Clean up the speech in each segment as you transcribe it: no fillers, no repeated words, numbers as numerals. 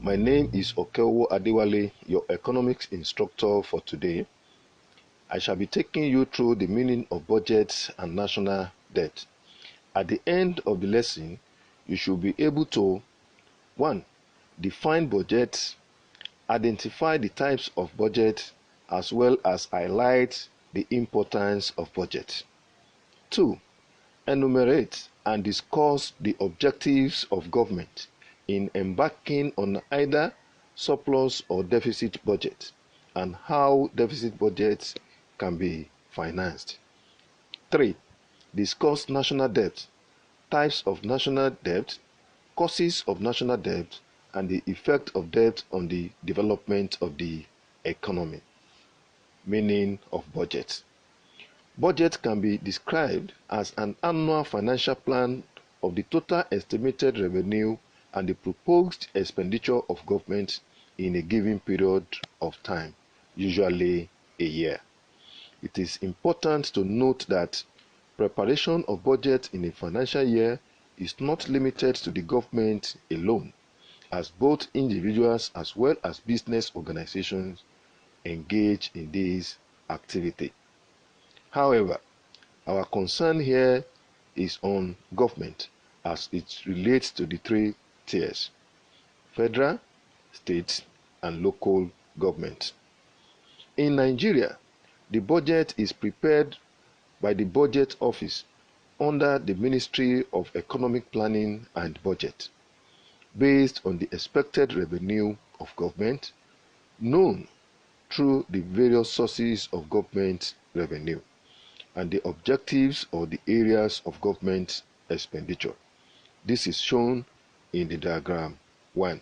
My name is Okewo Adewale, your economics instructor for today. I shall be taking you through the meaning of budget and national debt. At the end of the lesson, you should be able to 1. Define budget, identify the types of budget, as well as highlight the importance of budget. 2. Enumerate and discuss the objectives of government in embarking on either surplus or deficit budget and how deficit budgets can be financed. 3. Discuss national debt, types of national debt, causes of national debt, and the effect of debt on the development of the economy. Meaning of budget. Budget can be described as an annual financial plan of the total estimated revenue and the proposed expenditure of government in a given period of time, usually a year. It is important to note that preparation of budget in a financial year is not limited to the government alone, as both individuals as well as business organizations engage in this activity. However, our concern here is on government as it relates to the three tiers: federal, state, and local government. In Nigeria, the budget is prepared by the Budget Office under the Ministry of Economic Planning and Budget, based on the expected revenue of government, known through the various sources of government revenue, and the objectives or the areas of government expenditure. This is shown in the diagram 1.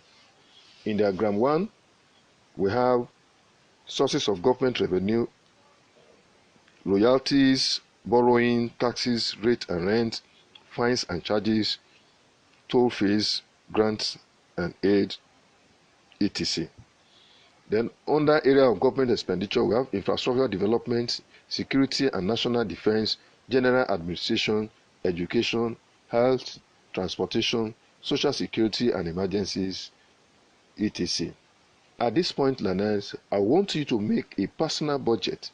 In diagram 1, we have sources of government revenue: royalties, borrowing, taxes, rate and rent, fines and charges, toll fees, grants and aid, etc. Then under area of government expenditure, we have infrastructure development, security and national defense, general administration, education, health, transportation, social security and emergencies, etc. At this point, learners, I want you to make a personal budget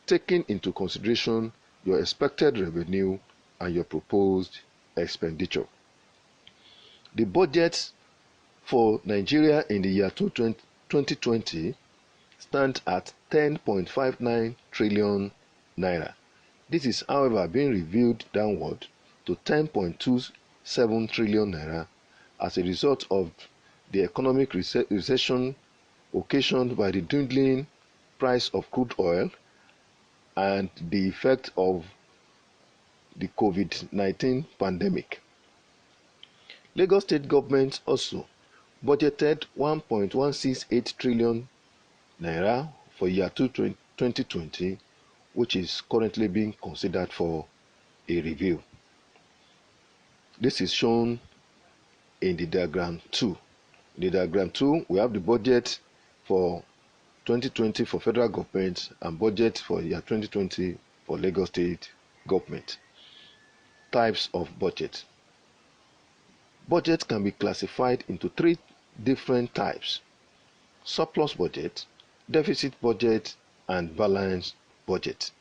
taking into consideration your expected revenue and your proposed expenditure. The budget for Nigeria in the year 2020 stands at 10.59 trillion naira. This is, however, being reviewed downward to 10.27 trillion naira as a result of the economic recession occasioned by the dwindling price of crude oil and the effect of the COVID-19 pandemic. Lagos State government also budgeted 1.168 trillion naira for year 2020, which is currently being considered for a review. This is shown in the diagram 2. In the diagram 2, we have the budget for 2020 for federal government and budget for year 2020 for Lagos State government. Types of budget. Budget can be classified into three different types: surplus budget, deficit budget, and balanced budget.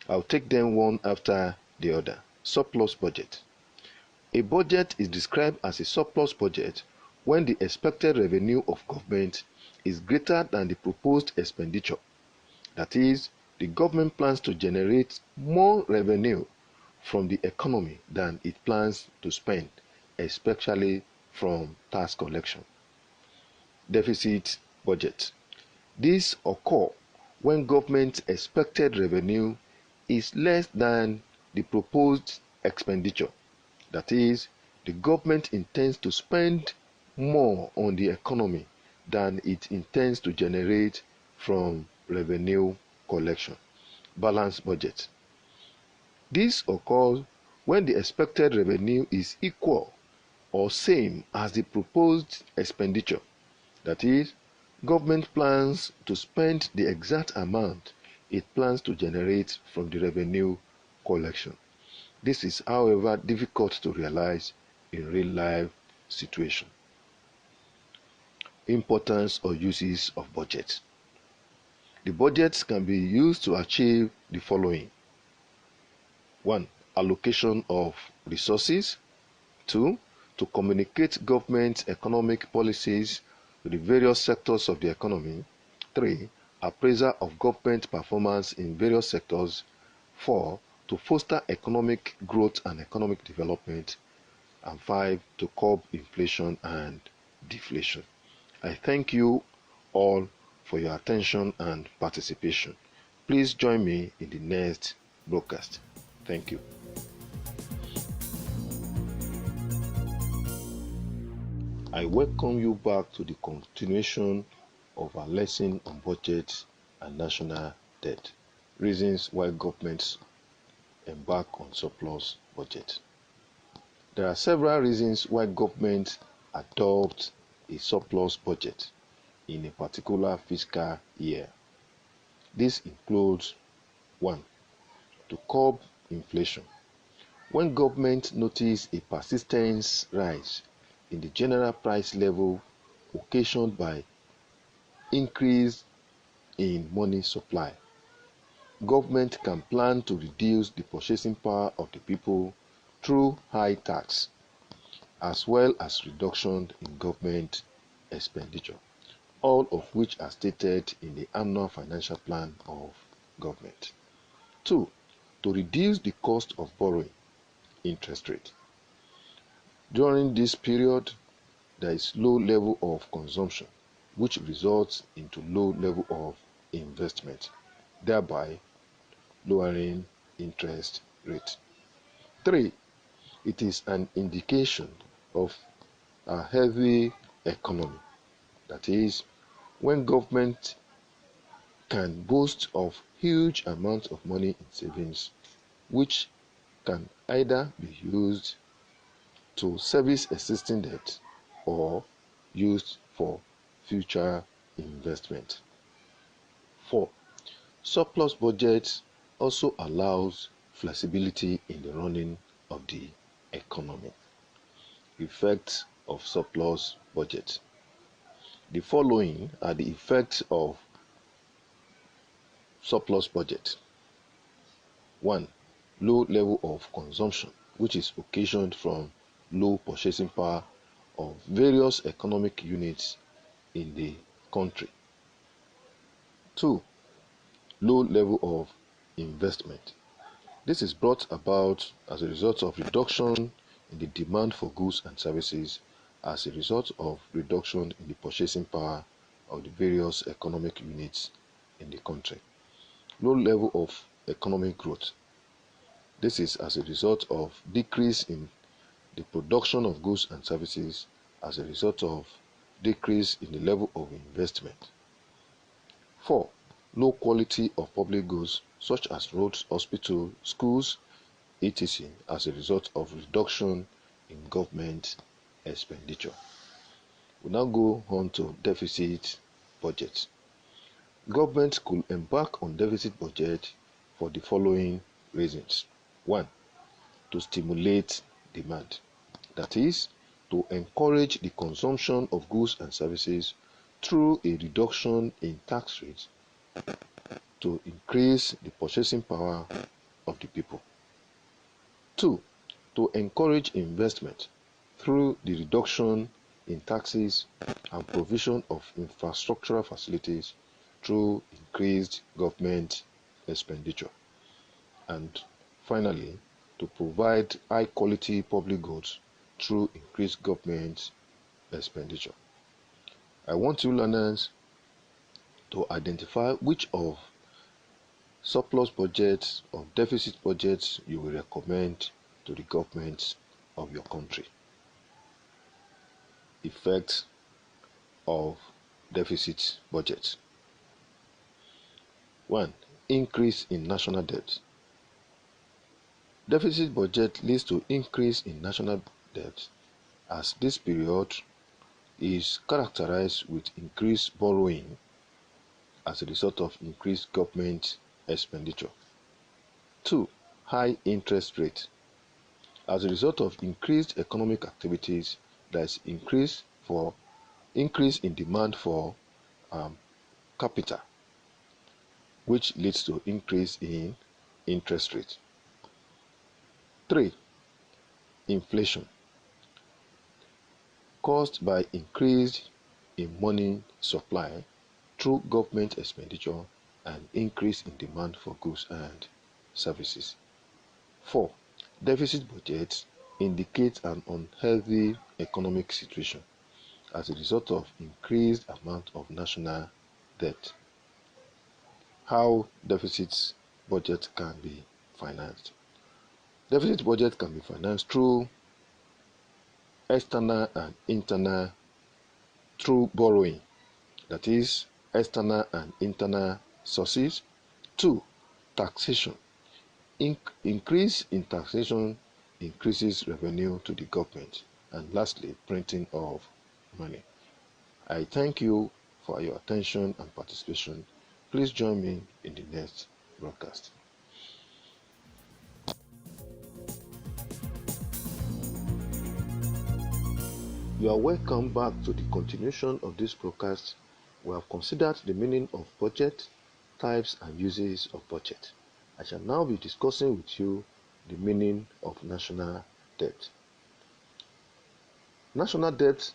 I'll take them one after the other. Surplus budget. A budget is described as a surplus budget when the expected revenue of government is greater than the proposed expenditure. That is, the government plans to generate more revenue from the economy than it plans to spend, especially from tax collection. Deficit budget. This occurs when government expected revenue is less than the proposed expenditure. That is, the government intends to spend more on the economy than it intends to generate from revenue collection. Balanced budget. This occurs when the expected revenue is equal or same as the proposed expenditure. That is, government plans to spend the exact amount it plans to generate from the revenue collection. This is, however, difficult to realize in real life situation. Importance or uses of budget. The budgets can be used to achieve the following: 1. Allocation of resources. 2. To communicate government economic policies to the various sectors of the economy. 3. Appraisal of government performance in various sectors. 4. To foster economic growth and economic development. And 5. To curb inflation and deflation. I thank you all for your attention and participation. Please join me in the next broadcast. Thank you. I welcome you back to the continuation of our lesson on budget and national debt. Reasons why governments embark on surplus budget. There are several reasons why governments adopt a surplus budget in a particular fiscal year. This includes: 1. To curb inflation. When government notice a persistent rise in the general price level occasioned by increase in money supply, government can plan to reduce the purchasing power of the people through high tax, as well as reduction in government expenditure, all of which are stated in the annual financial plan of government. 2. To reduce the cost of borrowing, interest rate. During this period, there is low level of consumption, which results into low level of investment, thereby lowering interest rate. 3. It is an indication of a heavy economy. That is, when government can boast of huge amounts of money in savings, which can either be used to service existing debt or used for future investment. 4. Surplus budget also allows flexibility in the running of the economy. Effects of surplus budget. The following are the effects of surplus budget. 1. Low level of consumption, which is occasioned from low purchasing power of various economic units in the country. 2. Low level of investment. This is brought about as a result of reduction in the demand for goods and services as a result of reduction in the purchasing power of the various economic units in the country. Low level of economic growth. This is as a result of decrease in the production of goods and services as a result of decrease in the level of investment. 4. Low quality of public goods such as roads, hospitals, schools, etc. as a result of reduction in government expenditure. We now go on to deficit budget. Government could embark on deficit budget for the following reasons. 1. To stimulate demand. That is, to encourage the consumption of goods and services through a reduction in tax rates to increase the purchasing power of the people. 2. To encourage investment through the reduction in taxes and provision of infrastructural facilities through increased government expenditure. And finally, to provide high quality public goods through increased government expenditure. I want you learners to identify which of surplus budgets or deficit budgets you will recommend to the government of your country. Effects of deficit budget. 1. Increase in national debt. Deficit budget leads to increase in national debt as this period is characterized with increased borrowing as a result of increased government expenditure. 2. High interest rate. As a result of increased economic activities, there is increase for increase in demand for capital, which leads to increase in interest rate. 3. Inflation, caused by increase in money supply through government expenditure and increase in demand for goods and services. 4. Deficit budgets indicate an unhealthy economic situation as a result of increased amount of national debt. How deficit budget can be financed? Deficit budget can be financed through external and internal through borrowing, that is, external and internal sources. 2. Taxation. Increase in taxation increases revenue to the government. And lastly, printing of money. I thank you for your attention and participation. Please join me in the next broadcast. You are welcome back to the continuation of this broadcast. We have considered the meaning of budget, types and uses of budget. I shall now be discussing with you the meaning of national debt. National debt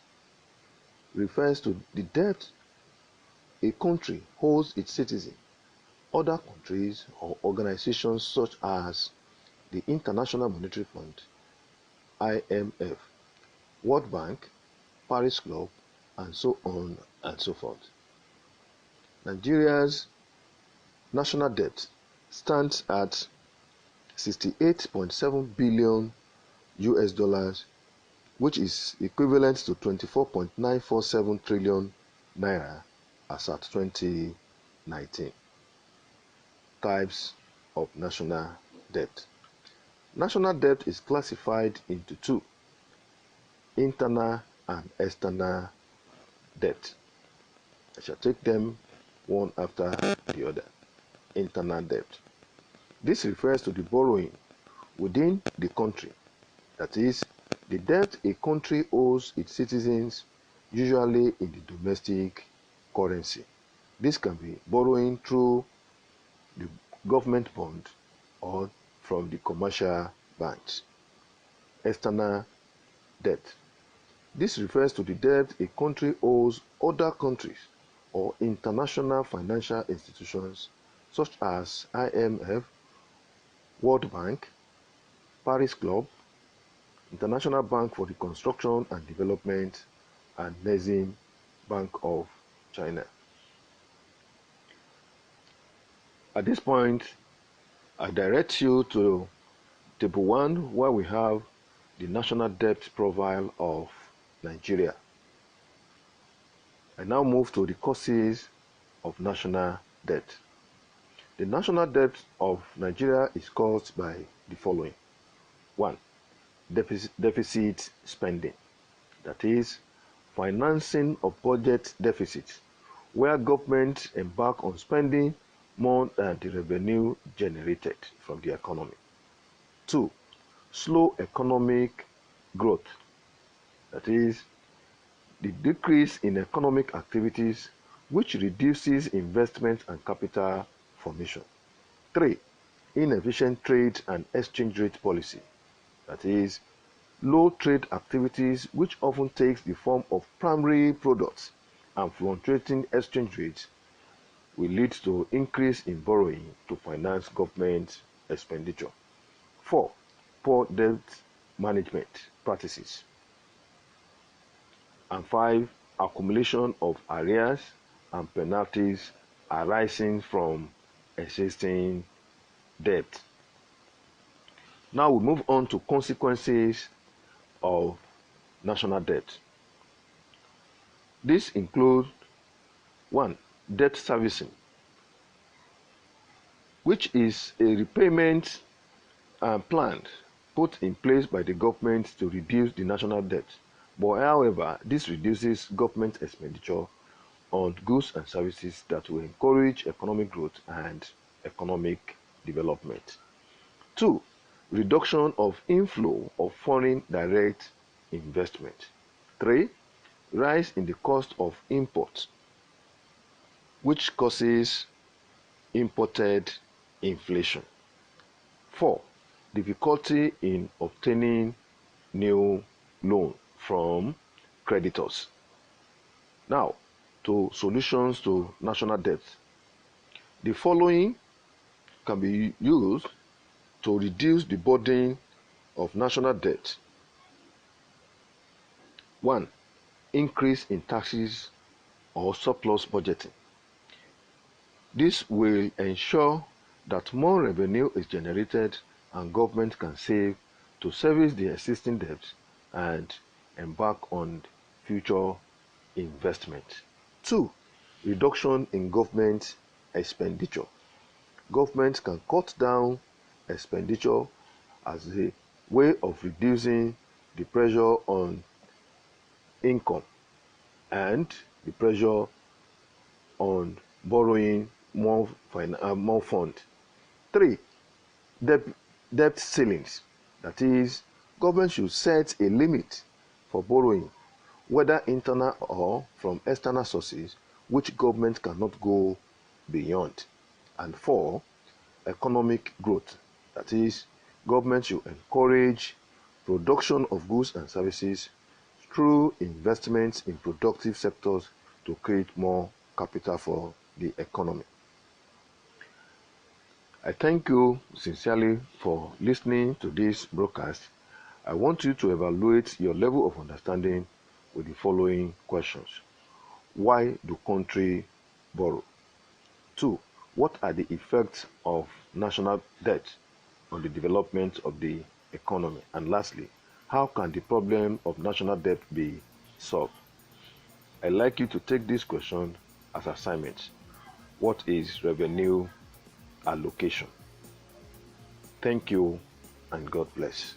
refers to the debt a country owes its citizens, other countries or organizations such as the International Monetary Fund, IMF, World Bank, Paris Club, and so on and so forth. Nigeria's national debt stands at 68.7 billion US dollars, which is equivalent to 24.947 trillion naira as at 2019. Types of national debt. National debt is classified into two: internal and external debt. I shall take them one after the other. Internal debt. This refers to the borrowing within the country, that is, the debt a country owes its citizens, usually in the domestic currency. This can be borrowing through the government bond or from the commercial banks. External debt. This refers to the debt a country owes other countries or international financial institutions such as IMF, World Bank, Paris Club, International Bank for Reconstruction and Development, and Exim Bank of China. At this point, I direct you to Table 1, where we have the national debt profile of Nigeria. I now move to the causes of national debt. The national debt of Nigeria is caused by the following. 1. Deficit spending, that is, financing of budget deficits, where governments embark on spending more than the revenue generated from the economy. 2. Slow economic growth, that is, the decrease in economic activities which reduces investment and capital formation. 3. Inefficient trade and exchange rate policy, that is, low trade activities which often takes the form of primary products and fluctuating exchange rates will lead to increase in borrowing to finance government expenditure. 4. Poor debt management practices. And 5. Accumulation of arrears and penalties arising from existing debt. Now we move on to consequences of national debt. This includes 1. Debt servicing, which is a repayment plan put in place by the government to reduce the national debt. But however, this reduces government expenditure on goods and services that will encourage economic growth and economic development. 2. Reduction of inflow of foreign direct investment. 3. rise in the cost of imports, which causes imported inflation. 4. Difficulty in obtaining new loan from creditors. Now, to solutions to national debt. The following can be used to reduce the burden of national debt. 1. Increase in taxes or surplus budgeting. This will ensure that more revenue is generated and government can save to service the existing debt and embark on future investment. 2. Reduction in government expenditure. Government can cut down expenditure as a way of reducing the pressure on income and the pressure on borrowing more fund. 3. Debt ceilings. That is, government should set a limit for borrowing, whether internal or from external sources, which government cannot go beyond. And 4. Economic growth. That is, government should encourage production of goods and services through investments in productive sectors to create more capital for the economy. I thank you sincerely for listening to this broadcast. I want you to evaluate your level of understanding with the following questions. Why do countries borrow? 2. What are the effects of national debt on the development of the economy? And lastly, how can the problem of national debt be solved? I'd like you to take this question as assignment. What is revenue allocation? Thank you and God bless.